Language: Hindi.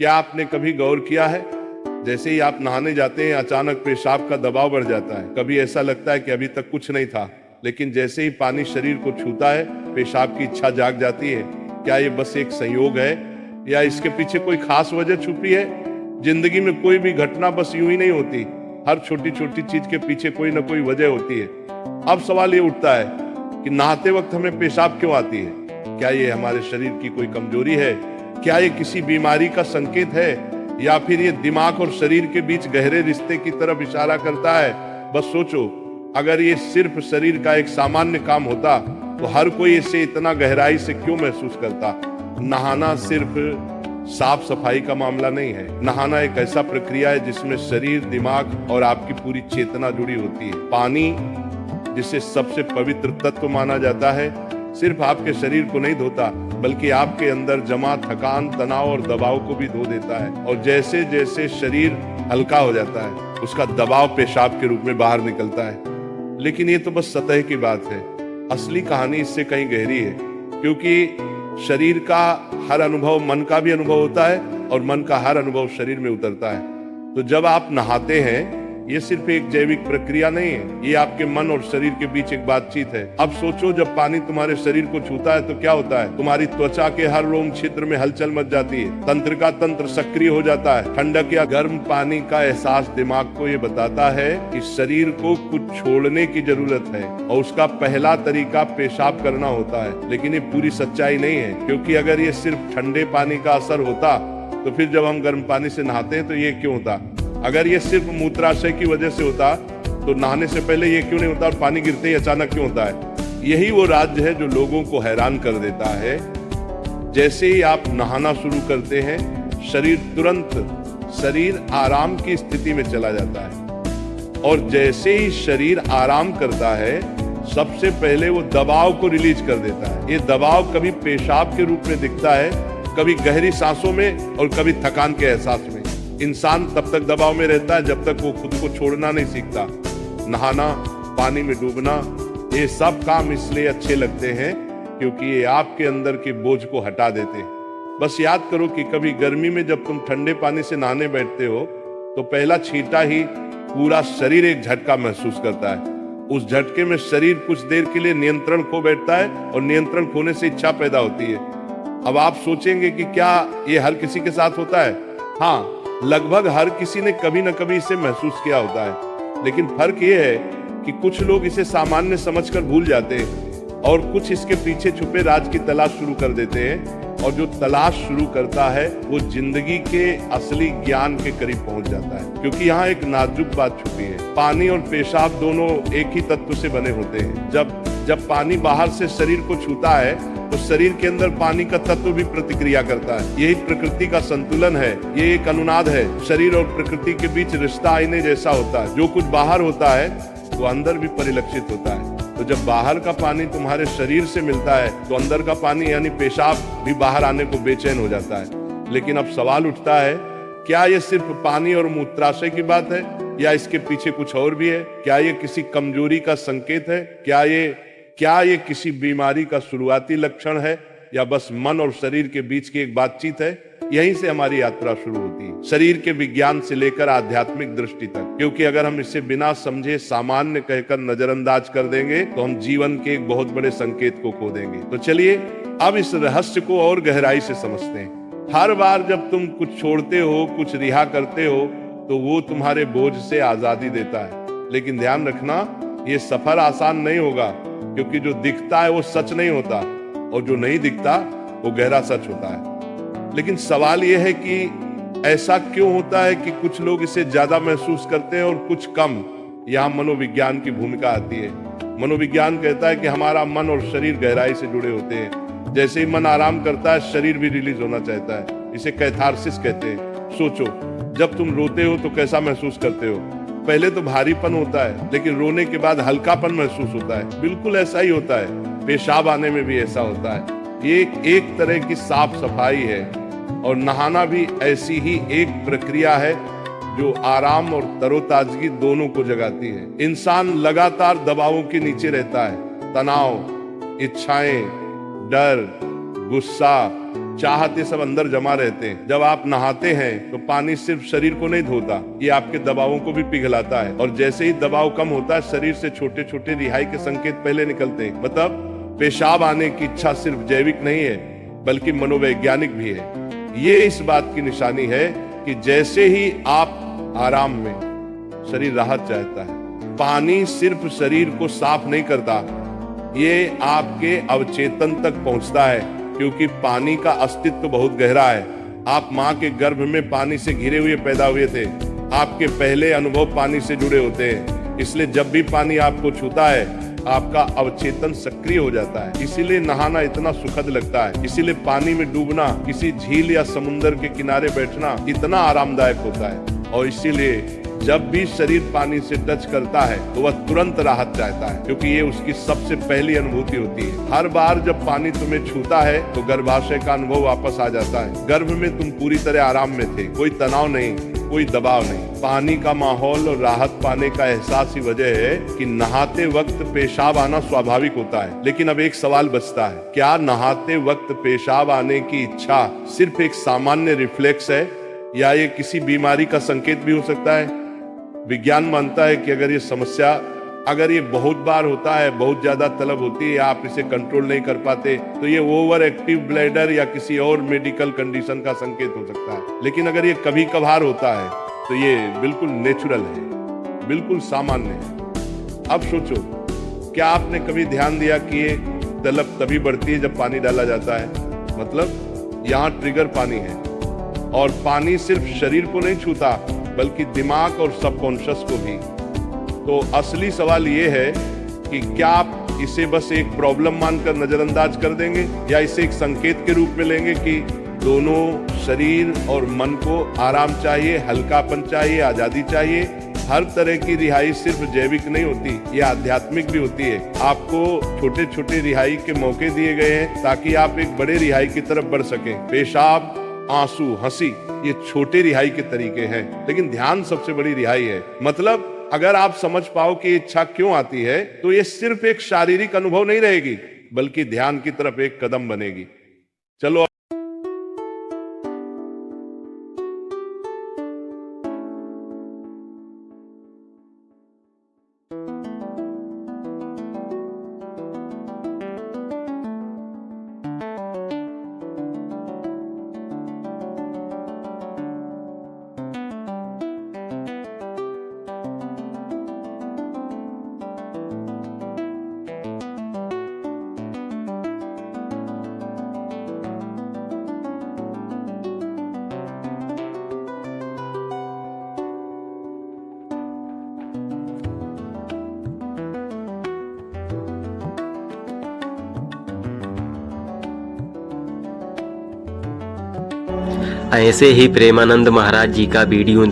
क्या आपने कभी गौर किया है, जैसे ही आप नहाने जाते हैं अचानक पेशाब का दबाव बढ़ जाता है। कभी ऐसा लगता है कि अभी तक कुछ नहीं था, लेकिन जैसे ही पानी शरीर को छूता है पेशाब की इच्छा जाग जाती है। क्या ये बस एक संयोग है या इसके पीछे कोई खास वजह छुपी है? जिंदगी में कोई भी घटना बस यूं ही नहीं होती, हर छोटी छोटी चीज के पीछे कोई ना कोई वजह होती है। अब सवाल ये उठता है कि नहाते वक्त हमें पेशाब क्यों आती है? क्या ये हमारे शरीर की कोई कमजोरी है? क्या ये किसी बीमारी का संकेत है, या फिर ये दिमाग और शरीर के बीच गहरे रिश्ते की तरफ इशारा करता है? बस सोचो, अगर ये सिर्फ शरीर का एक सामान्य काम होता तो हर कोई इसे इतना गहराई से क्यों महसूस करता? नहाना सिर्फ साफ सफाई का मामला नहीं है। नहाना एक ऐसा प्रक्रिया है जिसमें शरीर, दिमाग और आपकी पूरी चेतना जुड़ी होती है। पानी, जिसे सबसे पवित्र तत्व माना जाता है, सिर्फ आपके शरीर को नहीं धोता बल्कि आपके अंदर जमा थकान, तनाव और दबाव को भी धो देता है। और जैसे जैसे शरीर हल्का हो जाता है उसका दबाव पेशाब के रूप में बाहर निकलता है। लेकिन ये तो बस सतह की बात है, असली कहानी इससे कहीं गहरी है। क्योंकि शरीर का हर अनुभव मन का भी अनुभव होता है और मन का हर अनुभव शरीर में उतरता है। तो जब आप नहाते हैं ये सिर्फ एक जैविक प्रक्रिया नहीं है, ये आपके मन और शरीर के बीच एक बातचीत है। अब सोचो, जब पानी तुम्हारे शरीर को छूता है तो क्या होता है? तुम्हारी त्वचा के हर रोम क्षेत्र में हलचल मच जाती है, तंत्र का तंत्र सक्रिय हो जाता है। ठंडक या गर्म पानी का एहसास दिमाग को ये बताता है कि शरीर को कुछ छोड़ने की जरूरत है और उसका पहला तरीका पेशाब करना होता है। लेकिन ये पूरी सच्चाई नहीं है, क्योंकि अगर ये सिर्फ ठंडे पानी का असर होता तो फिर जब हम गर्म पानी से नहाते हैं तो ये क्यों होता? अगर ये सिर्फ मूत्राशय की वजह से होता तो नहाने से पहले ये क्यों नहीं होता और पानी गिरते ही अचानक क्यों होता है? यही वो राज्य है जो लोगों को हैरान कर देता है। जैसे ही आप नहाना शुरू करते हैं शरीर आराम की स्थिति में चला जाता है, और जैसे ही शरीर आराम करता है सबसे पहले वो दबाव को रिलीज कर देता है। ये दबाव कभी पेशाब के रूप में दिखता है, कभी गहरी सांसों में और कभी थकान के एहसास में। इंसान तब तक दबाव में रहता है जब तक वो खुद को छोड़ना नहीं सीखता। नहाना, पानी में डूबना, ये सब काम इसलिए अच्छे लगते हैं क्योंकि ये आपके अंदर के बोझ को हटा देते हैं। बस याद करो कि कभी गर्मी में जब तुम ठंडे पानी से नहाने बैठते हो तो पहला छींटा ही पूरा शरीर एक झटका महसूस करता है। उस झटके में शरीर कुछ देर के लिए नियंत्रण खो बैठता है और नियंत्रण खोने से इच्छा पैदा होती है। अब आप सोचेंगे कि क्या ये हर किसी के साथ होता है? हाँ, लगभग हर किसी ने कभी न कभी इसे महसूस किया होता है। लेकिन फर्क ये है कि कुछ लोग इसे सामान्य समझकर भूल जाते हैं और कुछ इसके पीछे छुपे राज की तलाश शुरू कर देते हैं। और जो तलाश शुरू करता है वो जिंदगी के असली ज्ञान के करीब पहुंच जाता है। क्योंकि यहाँ एक नाजुक बात छुपी है, पानी और पेशाब दोनों एक ही तत्व से बने होते हैं। जब पानी बाहर से शरीर को छूता है तो शरीर के अंदर पानी का तत्व भी प्रतिक्रिया करता है। यही प्रकृति का संतुलन है, ये एक अनुनाद है। शरीर और प्रकृति के बीच रिश्ता आईने जैसा होता है, जो कुछ बाहर होता है वो अंदर भी परिलक्षित होता है। तो जब बाहर का पानी तुम्हारे शरीर से मिलता है तो अंदर का पानी यानी पेशाब भी बाहर आने को बेचैन हो जाता है। लेकिन अब सवाल उठता है, क्या ये सिर्फ पानी और मूत्राशय की बात है या इसके पीछे कुछ और भी है? क्या ये किसी कमजोरी का संकेत है? क्या ये किसी बीमारी का शुरुआती लक्षण है, या बस मन और शरीर के बीच की एक बातचीत है? यहीं से हमारी यात्रा शुरू होती है, शरीर के विज्ञान से लेकर आध्यात्मिक दृष्टि तक। क्योंकि अगर हम इसे बिना समझे सामान्य कहकर नजरअंदाज कर देंगे तो हम जीवन के एक बहुत बड़े संकेत को खो देंगे। तो चलिए अब इस रहस्य को और गहराई से समझते हैं। हर बार जब तुम कुछ छोड़ते हो, कुछ रिहा करते हो, तो वो तुम्हारे बोझ से आजादी देता है। लेकिन ध्यान रखना, ये सफर आसान नहीं होगा, क्योंकि जो दिखता है वो सच नहीं होता और जो नहीं दिखता वो गहरा सच होता है। लेकिन सवाल यह है कि ऐसा क्यों होता है कि कुछ लोग इसे ज्यादा महसूस करते हैं और कुछ कम? यहाँ मनोविज्ञान की भूमिका आती है। मनोविज्ञान कहता है कि हमारा मन और शरीर गहराई से जुड़े होते हैं। जैसे ही मन आराम करता है शरीर भी रिलीज होना चाहता है। इसे कैथारसिस कहते हैं। सोचो, जब तुम रोते हो तो कैसा महसूस करते हो? पहले तो भारीपन होता है, लेकिन रोने के बाद हल्कापन महसूस होता है। बिल्कुल ऐसा ही होता है, पेशाब आने में भी ऐसा होता है। ये एक तरह की साफ सफाई है, और नहाना भी ऐसी ही एक प्रक्रिया है जो आराम और तरोताजगी दोनों को जगाती है। इंसान लगातार दबावों के नीचे रहता है, तनाव, इच्छाएं, डर, गुस्सा, चाहते सब अंदर जमा रहते हैं। जब आप नहाते हैं तो पानी सिर्फ शरीर को नहीं धोता, ये आपके दबावों को भी पिघलाता है। और जैसे ही दबाव कम होता है, शरीर से छोटे छोटे रिहाई के संकेत पहले निकलते हैं। मतलब पेशाब आने की इच्छा सिर्फ जैविक नहीं है, बल्कि मनोवैज्ञानिक भी है। ये इस बात की निशानी है कि जैसे ही आप आराम में, शरीर राहत चाहता है। पानी सिर्फ शरीर को साफ नहीं करता, ये आपके अवचेतन तक पहुंचता है, क्योंकि पानी का अस्तित्व बहुत गहरा है। आप माँ के गर्भ में पानी से घिरे हुए पैदा हुए थे। आपके पहले अनुभव पानी से जुड़े होते हैं, इसलिए जब भी पानी आपको छूता है, आपका अवचेतन सक्रिय हो जाता है। इसीलिए नहाना इतना सुखद लगता है। इसीलिए पानी में डूबना, किसी झील या समुद्र के किनारे बैठना इतना आरामदायक होता है। और इसीलिए जब भी शरीर पानी से टच करता है तो वह तुरंत राहत चाहता है, क्योंकि ये उसकी सबसे पहली अनुभूति होती है। हर बार जब पानी तुम्हें छूता है तो गर्भाशय का अनुभव वापस आ जाता है। गर्भ में तुम पूरी तरह आराम में थे, कोई तनाव नहीं, कोई दबाव नहीं। पानी का माहौल और राहत पाने का एहसास ही वजह है कि नहाते वक्त पेशाब आना स्वाभाविक होता है। लेकिन अब एक सवाल बचता है, क्या नहाते वक्त पेशाब आने की इच्छा सिर्फ एक सामान्य रिफ्लेक्स है, या ये किसी बीमारी का संकेत भी हो सकता है? विज्ञान मानता है कि अगर ये बहुत बार होता है, बहुत ज्यादा तलब होती है, आप इसे कंट्रोल नहीं कर पाते, तो ये ओवर एक्टिव ब्लैडर या किसी और मेडिकल कंडीशन का संकेत हो सकता है। लेकिन अगर ये कभी कभार होता है तो ये बिल्कुल नेचुरल है, बिल्कुल सामान्य है। अब सोचो, क्या आपने कभी ध्यान दिया कि ये तलब तभी बढ़ती है जब पानी डाला जाता है? मतलब यहाँ ट्रिगर पानी है, और पानी सिर्फ शरीर को नहीं छूता, बल्कि दिमाग और सबकॉन्शियस को भी। तो असली सवाल ये है कि क्या आप इसे बस एक प्रॉब्लम मानकर नजरअंदाज कर देंगे, या इसे एक संकेत के रूप में लेंगे कि दोनों शरीर और मन को आराम चाहिए, हल्कापन चाहिए, आजादी चाहिए। हर तरह की रिहाई सिर्फ जैविक नहीं होती, ये आध्यात्मिक भी होती है। आपको छोटे छोटे रिहाई के मौके दिए गए हैं ताकि आप एक बड़े रिहाई की तरफ बढ़ सकें। पेशाब, आंसू, हंसी, ये छोटे रिहाई के तरीके हैं, लेकिन ध्यान सबसे बड़ी रिहाई है। मतलब अगर आप समझ पाओ कि इच्छा क्यों आती है, तो ये सिर्फ एक शारीरिक अनुभव नहीं रहेगी, बल्कि ध्यान की तरफ एक कदम बनेगी। चलो ऐसे ही प्रेमानंद महाराज जी का वीडियो